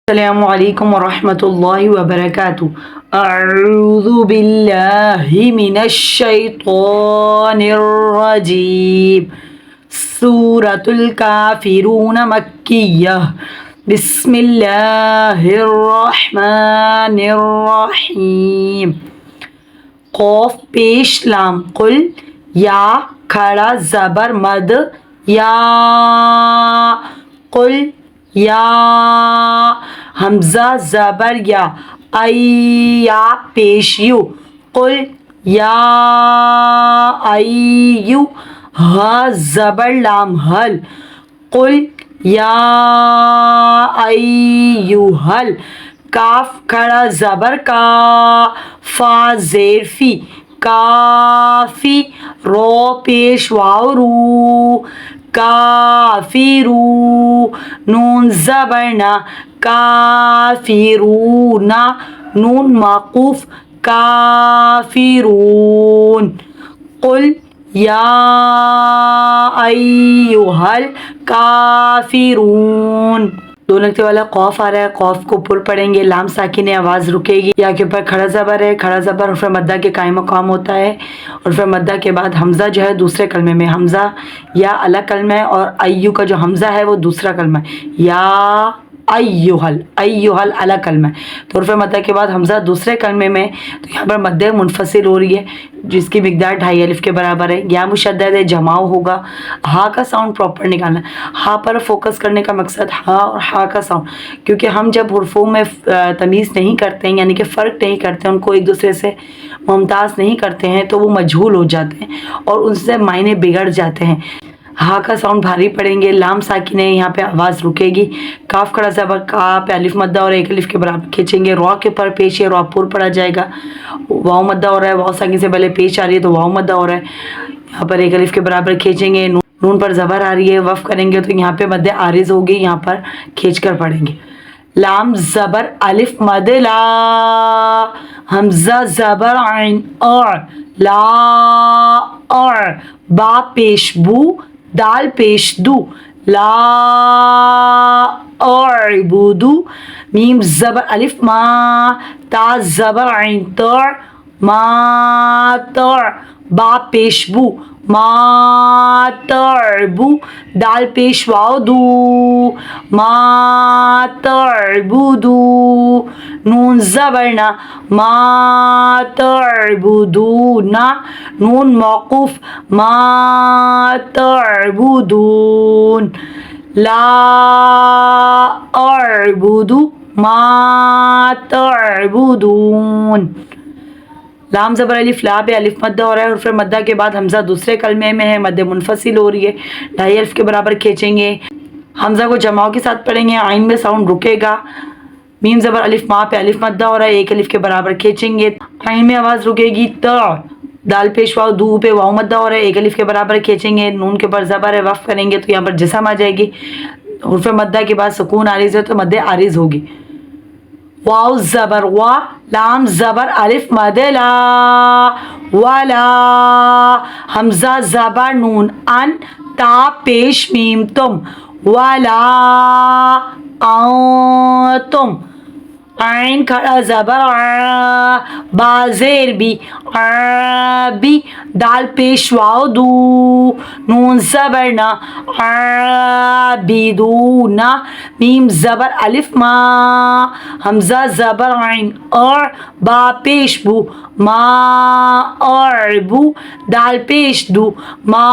السلام علیکم ورحمۃ اللہ وبرکاتہ۔ اعوذ باللہ من الشیطان الرجیم۔ سورۃ الکافرون مکیہ۔ بسم اللہ الرحمن الرحیم۔ قوف پیش لام قل، یا کھڑا زبر مد یا، قل یا، حمزہ زبر یا، یا پیش یو، قل یا ایو، ہا زبر لام حل، قل یا ایوہل، کاف کھڑا زبر کا، فا زیر فی، کافی، رو پیش واو رو، کافرو، نون زبر نا، کافرون، نون موقوف، کافرون، قل یا ایہا الکافرون۔ دو نقطے والا قوف آ رہا ہے، قوف کو پر پڑھیں گے، لام ساکن ہے، آواز رکے گی، یا کے اوپر کھڑا زبر ہے، کھڑا زبر حرف مدہ کے قائم مقام ہوتا ہے، حرف مدہ کے بعد حمزہ جو ہے دوسرے کلمے میں، حمزہ یا الگ کلمہ ہے، اور ایو کا جو حمزہ ہے وہ دوسرا کلمہ ہے، یا ایہل، ایہل الگ کلمہ ہے، تو حرف مدہ کے بعد حمزہ دوسرے کلمے میں، تو یہاں پر مدہ منفصل ہو رہی ہے جس کی مقدار 2.5 الف کے برابر ہے، یا مشدد ہے، جماؤ ہوگا، ہا کا ساؤنڈ پراپر نکالنا ہے، ہا پر فوکس کرنے کا مقصد ہا اور ہا کا ساؤنڈ، کیونکہ ہم جب حرفوں میں تمیز نہیں کرتے ہیں، یعنی کہ فرق نہیں کرتے ہیں، ان کو ایک دوسرے سے ممتاز نہیں کرتے ہیں، تو وہ مجہول ہو جاتے ہیں اور ان سے معنی بگڑ جاتے ہیں۔ ہا کا ساؤنڈ بھاری پڑیں گے، لام ساکن ہے، یہاں پہ آواز رکے گی، کاف کھڑا زبر کا پہ الف مدہ اور 1 الف کے برابر کھینچیں گے، رو کے پر پیش ہے، رو پر پڑا جائے گا، واو مدہ ہو رہا ہے، واو ساکن سے پہلے پیش آ رہی ہے تو واو مدہ ہو رہا ہے، یہاں پر 1 الف کے برابر کھینچیں گے، نون پر زبر آ رہی ہے، وقف کریں گے تو یہاں پہ مد عارض ہوگی، یہاں پر کھینچ کر پڑھیں گے، لام زبر الف مد لا، حمزہ زبر عین اور، لا اور، با پیش بو، دال پیش دو، لا اعبدو، میم زبر الف ما، تا زبر عین تر، ما تر، با پیش بو، ما تربو، دال پیش واو دو، ما تربدو، نون زبر نا، ما تربدون، نون موقوف، ما تربدون، لا اعبدو ما تعبدون، لام زبر الف لا پہ الف مدہ ہو رہا ہے، حرف مدہ کے بعد حمزہ دوسرے کلمے میں ہے، مد منفصل ہو رہی ہے، 2.5 الف کے برابر کھینچیں گے، حمزہ کو جماؤ کے ساتھ پڑھیں گے، عین میں ساؤنڈ رکے گا، میم زبر الف ما پہ الف مدہ ہو رہا ہے، 1 الف کے برابر کھینچیں گے، عین میں آواز رکے گی، تا، دال پیش واو دو پہ واو مدہ ہو رہا ہے، 1 الف کے برابر کھینچیں گے، نون کے اوپر زبر ہے، وقف کریں گے تو یہاں پر جسم آ جائے گی، حرف مدہ کے بعد سکون عارض ہے تو مد عارض ہوگی، واو زبر وا، لام زبر الف مد لا، ولا، حمزہ زبر نون ان، تا پیش میم تم، ولا انتم، عین کھڑا زبر ع، با زیر بی، عبی، دال پیش واو دو، نون زبر نا، عابدون، میم زبر الف ما، حمزہ زبر عین اور، با پیش بو، ما اعبو، دال پیش دو، ما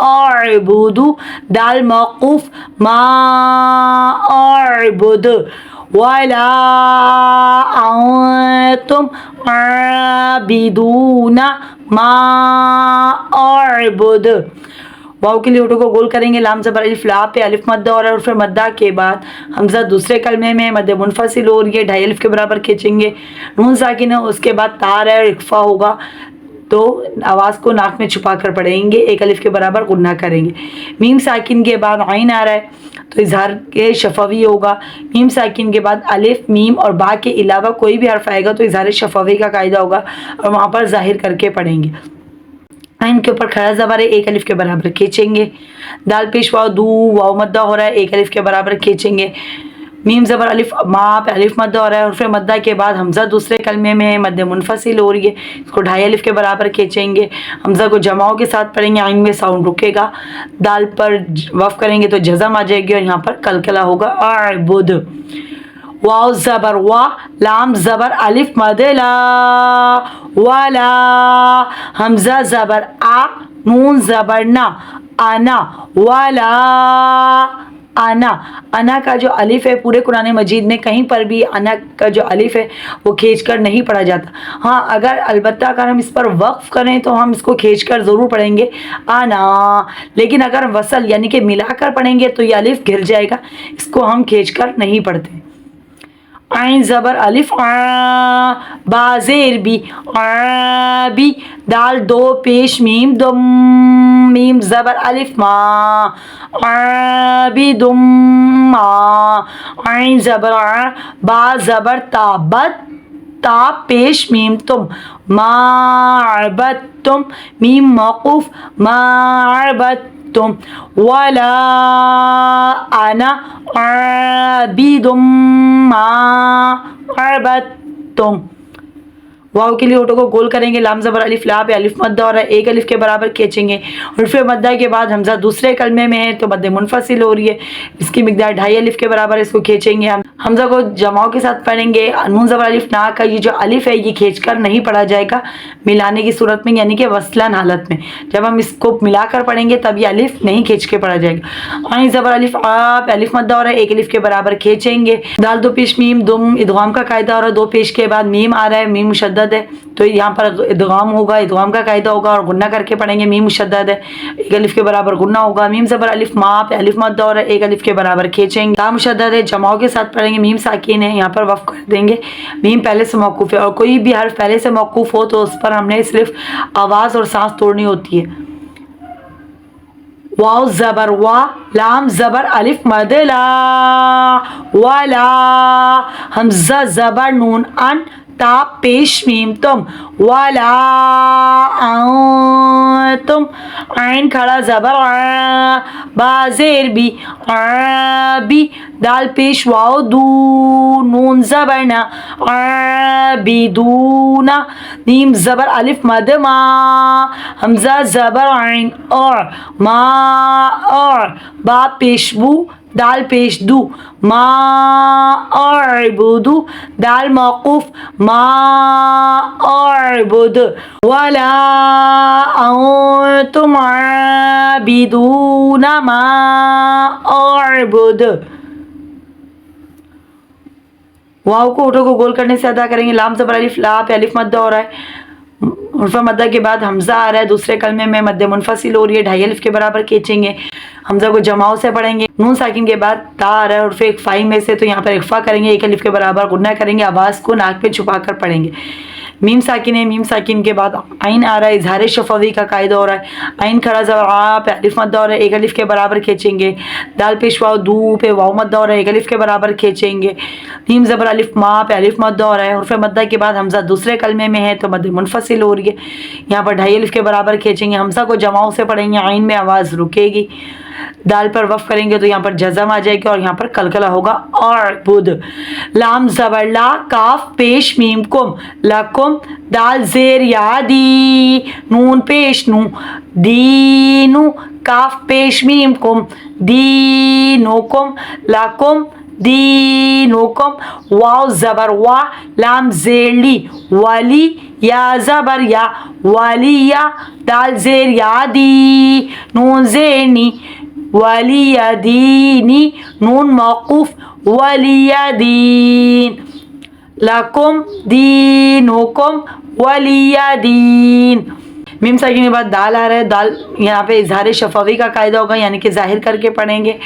اعبدو، دال موقوف، ما اعبد، ولا انتم عابدون ما اعبد، واو کے لیے ہوٹوں کو گول کریں گے، لام زبر الف لا پہ الف مدہ اور حرف مدہ کے بعد حمزہ دوسرے کلمے میں، مد منفصل ہو رہی ہے، 2.5 الف کے برابر کھینچیں گے، نون ساکن ہے، اس کے بعد تار ہے، اخفا ہوگا، تو آواز کو ناک میں چھپا کر پڑھیں گے، 1 الف کے برابر غنہ کریں گے، میم ساکن کے بعد عین آ رہا ہے تو اظہار کے شفوی ہوگا، میم ساکن کے بعد الف میم اور با کے علاوہ کوئی بھی حرف آئے گا تو اظہار شفوی کا قاعدہ ہوگا اور وہاں پر ظاہر کر کے پڑھیں گے، عین کے اوپر کھڑا زبر ہے، 1 الف کے برابر کھینچیں گے، دال پیش واو دو، واو مدہ ہو رہا ہے، 1 الف کے برابر کھینچیں گے، मीम ज़बर अलिफ माँ पे अलिफ मद्दा हो रहा है, हर्फ मद्दा के बाद हमज़ा दूसरे कलमे में है, मद्दे मुनफसिल हो रही है, इसको 2.5 अलिफ के बराबर खींचेंगे। हमज़ा को जमाओं के साथ पढ़ेंगे, आइन में साउंड रुकेगा, दाल पर वफ़ करेंगे तो जज़म आ जाएगी और यहाँ पर कलकला होगा अअबुद। वाव ज़बर वा, लाम ज़बर अलिफ मद ला, वाला, हमज़ा ज़बर आ, नून ज़बर ना, आना, वाला आना। अना का जो अलिफ है पूरे कुरान मजीद में कहीं पर भी अना का जो अलिफ है वो खींच कर नहीं पढ़ा जाता। हाँ, अगर अलबत्ता अगर हम इस पर वक्फ करें तो हम इसको खींच कर ज़रूर पढ़ेंगे आना, लेकिन अगर वसल यानी कि मिलाकर पढ़ेंगे तो ये अलिफ गिर जाएगा, इसको हम खींच कर नहीं पढ़ते। आइन ज़बर अलिफ आ, बा ज़ेर बी, आ बी, दाल दो पेश मीम दुम, मीम ज़बर अलिफ मा, आ बी दुम मा, आइन ज़बर आ, बा ज़बर ता, बत ता पेश मीम तुम, माअबद तुम, मीम मौकूफ माअबद तुम, वला अना आबिदुम मा अबदतुम। वाव के लिए होठों को गोल करेंगे, लाम ज़बर अलिफ ला पे अलिफ मद्दा और 1 अलिफ के बराबर खींचेंगे। हर्फ मद्दा के बाद हमज़ा दूसरे कलमे में है तो मद्दे मुनफसिल हो रही है, इसकी मिकदार 2.5 अलिफ के बराबर, इसको खींचेंगे। हम हमज़ा को जमाओं के साथ पढ़ेंगे। नून ज़बर अलिफ ना का ये जो अलिफ है ये खींच कर नहीं पढ़ा जाएगा मिलाने की सूरत में, यानी कि वसलन हालत में। जब हम इसको मिलाकर पढ़ेंगे तब ये अलिफ नहीं खींच के पढ़ा जाएगा। आइन ज़बर अलिफ आ पे अलिफ मद्दा और 1 अलिफ के बराबर खींचेंगे। दाल दो पेश मीम दुम, इदगाम का कायदा और 2 पेश के बाद मीम आ रहा है, मीम मुशद्दद है तो यहाँ पर इदगाम होगा, इदगाम का कायदा होगा और गुन्ना करके पढ़ेंगे। मीम मुशद्दद है, 1 अलिफ के बराबर गुन्ना होगा। मीम ज़बर अलिफ मा पे अलिफ मद्दा और 1 अलिफ के बराबर खींचेंगे। ता मुशद्दद है, जमाओं के साथ पढ़ेंगे। मीम साकिन है, यहाँ पर वफ़ कर देंगे। मीम पहले से मौकूफ़ है और कोई भी हर्फ पहले से मौकूफ़ हो तो उस पर हमने सिर्फ आवाज़ और सांस तोड़नी होती है। वाव ज़बर वा, लाम ज़बर अलिफ मद ला, वाला, हमज़ा ज़बर नून अन, ता पेश मीम तुम, वाला तुम, आइन खड़ा ज़बर आ, बा ज़ेर बी, आ बी, दाल पेश वाव दू, नून ज़बर ना, आ बी दूना, मीम ज़बर अलिफ मद मा, हमज़ा ज़बर आइन और, मा और, बा पेश बू, दाल पेश दू, मा और बुदू, दाल मौकूफ मा और बुद, वला तुम आबिदूना मा और बुद। वाव को होठों को गोल करने से अदा करेंगे। लाम ज़बर अलिफ ला पे अलिफ मद्दा हो रहा है, हर्फ मद्दा के बाद हमज़ा आ रहा है, दूसरे कलमे में मद्दे मुनफसिल हो रही है, 2.5 अलिफ के बराबर खींचेंगे। हमज़ा को जमाओं से पढ़ेंगे। नून साकिन के बाद ता आ रहा है हर्फ इख्फ़ाई में से तो यहाँ पर इख्फ़ा करेंगे, 1 अलिफ के बराबर गुन्ना करेंगे, आवाज़ को नाक पे छुपा कर पढ़ेंगे। मीम साकिन है, मीम साकिन के बाद आइन आ रहा है, इज़हार शफ़वी का कायदा हो रहा है। आइन खड़ा ज़बर आ पे अलिफ मद्दा हो रहा है, 1 अलिफ के बराबर खींचेंगे। दाल पेश वाव दू पे वाव मद्दा हो रहा है, 1 अलिफ के बराबर खींचेंगे। मीम ज़बर अलिफ मा पे अलिफ मद्दा हो रहा है, हर्फ मद्दा के बाद हमज़ा दूसरे कलमे में है तो मद मुनफसिल हो रही है, यहाँ पर 2.5 अलिफ के बराबर खींचेंगे। हमज़ा को जमाओं से पढ़ेंगे, आइन में आवाज़ रुकेगी, दाल पर वफ़ करेंगे तो यहाँ पर जज़म आ जाएगी और यहाँ पर कलकला होगा और बुद। लाम ज़बर ला, काफ पेश मीम कुम, लकुम, दाल ज़ेर या दी, नून पेश नू, दीनू, काफ पेश मीम कुम, दीनुकुम, लकुम दीनुकुम, वाव ज़बर वा, लाम ज़ेर ली, वली, या ज़बर या, वलिया, दाल ज़ेर या दी, नून ज़ेर नी, वलिया दीनी, नून मौकूफ वलिया दीन, लकुम दीनुकुम वलिया दीन। मीम साकिन के बाद दाल आ रहा है, दाल यहाँ पे इज़हार शफ़वी का कायदा होगा, यानी कि ज़ाहिर करके पढ़ेंगे।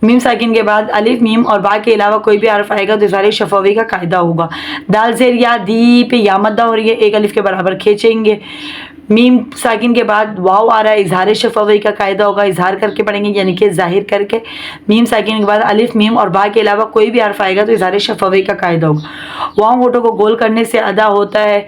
मीम साकिन के बाद अलिफ मीम और बा के अलावा कोई भी हर्फ आएगा तो इज़हार शफ़वी का कायदा होगा। दाल ज़ेर या दी पे या मद्दा हो रही है, 1 अलिफ के बराबर खींचेंगे। मीम साकिन के बाद वाव आ रहा है, इज़हार शफ़वी का कायदा होगा, इज़हार करके पढ़ेंगे यानी कि ज़ाहिर करके। मीम साकिन के बाद अलिफ मीम और बा के अलावा कोई भी हर्फ आएगा तो इज़हार शफ़वी का कायदा होगा। वाव होठों को गोल करने से अदा होता है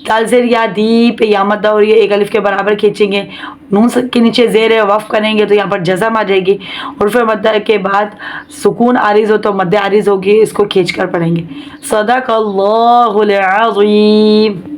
दाल ज़ेर या दी पे या मद्दा और ये एक अलिफ के बराबर खींचेंगे, नून के नीचे ज़ेर है वफ़ करेंगे तो यहाँ पर जज़म आ जाएगी, और फिर मद्दा के बाद सुकून आरिज़ हो तो मद्दा आरिज़ होगी, इसको खींच कर पढ़ेंगे। सदक़ल्लाहुल अज़ीम।